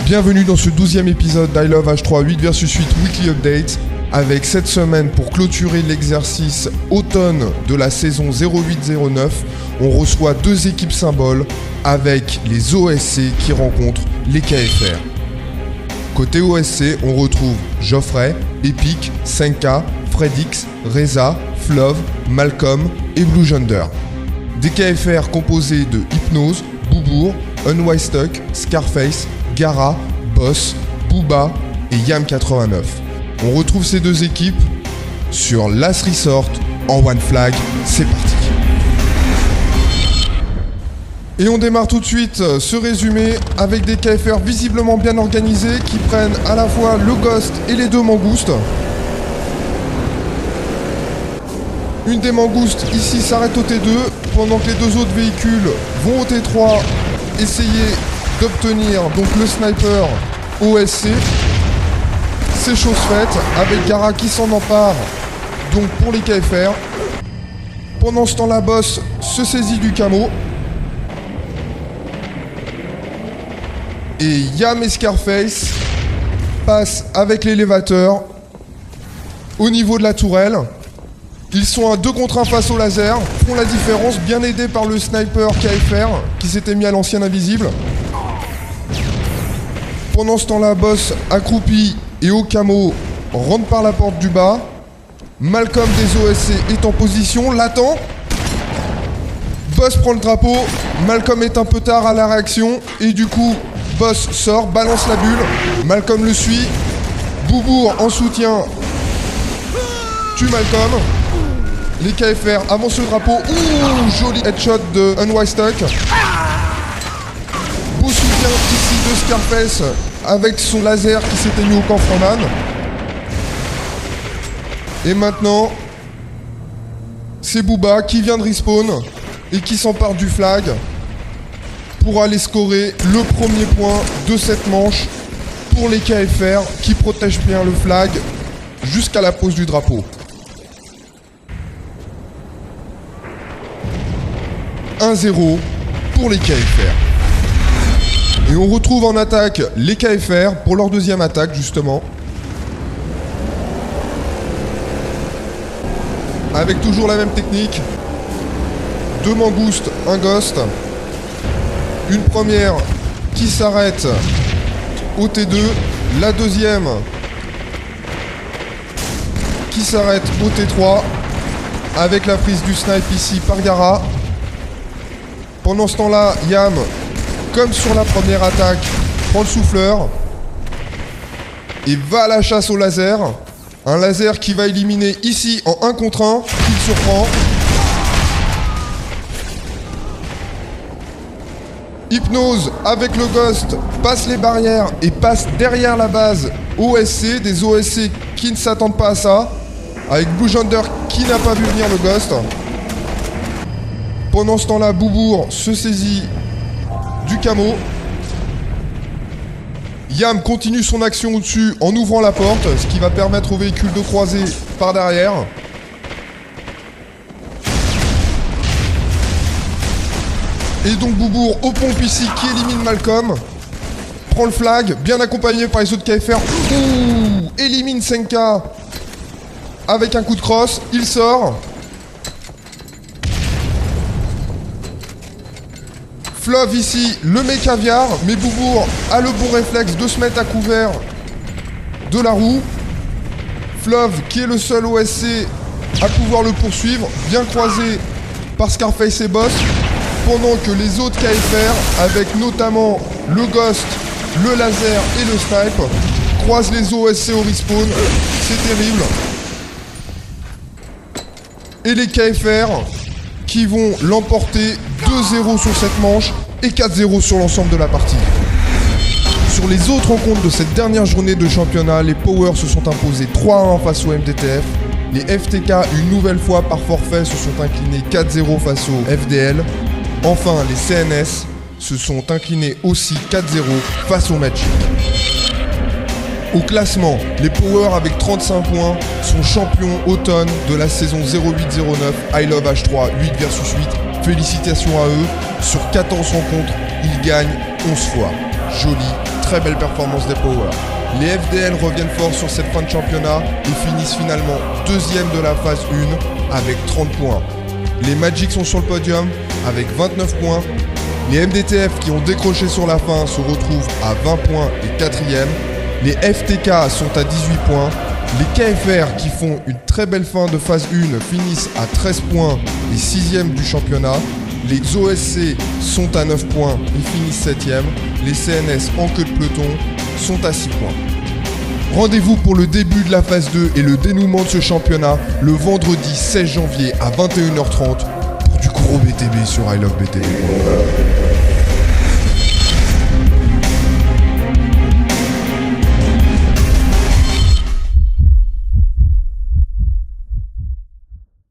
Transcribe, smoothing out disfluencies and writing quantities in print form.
Bienvenue dans ce 12e épisode d'I Love H3 8 vs 8 Weekly Update, avec cette semaine pour clôturer l'exercice automne de la saison 08-09, on reçoit deux équipes symboles avec les OSC qui rencontrent les KFR. Côté OSC, on retrouve Geoffrey, Epic, Senka, Fredix, Reza, Flove, Malcolm et Blue Yonder. Des KFR composés de Hypnose, Boubour, Unwisetuck, Scarface, Gara, Boss, Booba et Yam89. On retrouve ces deux équipes sur Last Resort en One Flag. C'est parti. Et on démarre tout de suite ce résumé avec des KFR visiblement bien organisés qui prennent à la fois le Ghost et les deux Mangoustes. Une des Mangoustes ici s'arrête au T2 pendant que les deux autres véhicules vont au T3 essayer d'obtenir donc le sniper OSC. C'est chose faite avec Gara qui s'en empare donc pour les KFR. Pendant ce temps, la Boss se saisit du camo. Et Yam et Scarface passent avec l'élévateur au niveau de la tourelle. Ils sont à 2 contre 1 face au laser, font la différence, bien aidés par le sniper KFR qui s'était mis à l'ancienne invisible. Pendant ce temps-là, Boss accroupi et au camo rentre par la porte du bas. Malcolm des OSC est en position, l'attend. Boss prend le drapeau, Malcolm est un peu tard à la réaction et du coup Boss sort, balance la bulle, Malcolm le suit. Boubour en soutien tue Malcolm. Les KFR avancent le drapeau. Ouh, joli headshot de Unwisetuck. Beau soutien ici de Scarface avec son laser qui s'était mis au camp Froman. Et maintenant, c'est Booba qui vient de respawn et qui s'empare du flag pour aller scorer le premier point de cette manche pour les KFR qui protègent bien le flag jusqu'à la pose du drapeau. 1-0 pour les KFR. Et on retrouve en attaque les KFR pour leur deuxième attaque justement. Avec toujours la même technique. 2 Mangoustes, un Ghost. Une première qui s'arrête au T2. La deuxième qui s'arrête au T3. Avec la prise du snipe ici par Gara. Pendant ce temps-là, Yam, comme sur la première attaque, prend le souffleur et va à la chasse au laser. Un laser qui va éliminer ici en 1 contre 1, qu'il surprend. Hypnose avec le Ghost passe les barrières et passe derrière la base OSC, des OSC qui ne s'attendent pas à ça, avec Blue Yonder qui n'a pas vu venir le Ghost. Pendant ce temps-là, Boubour se saisit du camo. Yam continue son action au-dessus en ouvrant la porte, ce qui va permettre au véhicule de croiser par derrière. Et donc Boubour aux pompes ici qui élimine Malcolm. Prend le flag, bien accompagné par les autres KFR. Ouh, élimine Senka avec un coup de crosse. Il sort. Flove ici le met caviar, mais Boubour a le bon réflexe de se mettre à couvert de la roue. Flove qui est le seul OSC à pouvoir le poursuivre, bien croisé par Scarface et Boss, pendant que les autres KFR, avec notamment le Ghost, le laser et le snipe, croisent les OSC au respawn. C'est terrible. Et les KFR qui vont l'emporter 2-0 sur cette manche et 4-0 sur l'ensemble de la partie. Sur les autres rencontres de cette dernière journée de championnat, les Power se sont imposés 3-1 face au MDTF. Les FTK, une nouvelle fois par forfait, se sont inclinés 4-0 face au FDL. Enfin, les CNS se sont inclinés aussi 4-0 face au Magic. Au classement, les Power avec 35 points sont champions automne de la saison 08-09 I Love H3 8 vs 8. Félicitations à eux. Sur 14 rencontres, ils gagnent 11 fois. Joli, très belle performance des Power. Les FDL reviennent fort sur cette fin de championnat et finissent finalement deuxième de la phase 1 avec 30 points. Les Magic sont sur le podium avec 29 points. Les MDTF qui ont décroché sur la fin se retrouvent à 20 points et 4e. Les FTK sont à 18 points. Les KFR qui font une très belle fin de phase 1 finissent à 13 points et 6e du championnat. Les OSC sont à 9 points et finissent 7e. Les CNS en queue de peloton sont à 6 points. Rendez-vous pour le début de la phase 2 et le dénouement de ce championnat le vendredi 16 janvier à 21h30 pour du gros BTB sur I Love BTB.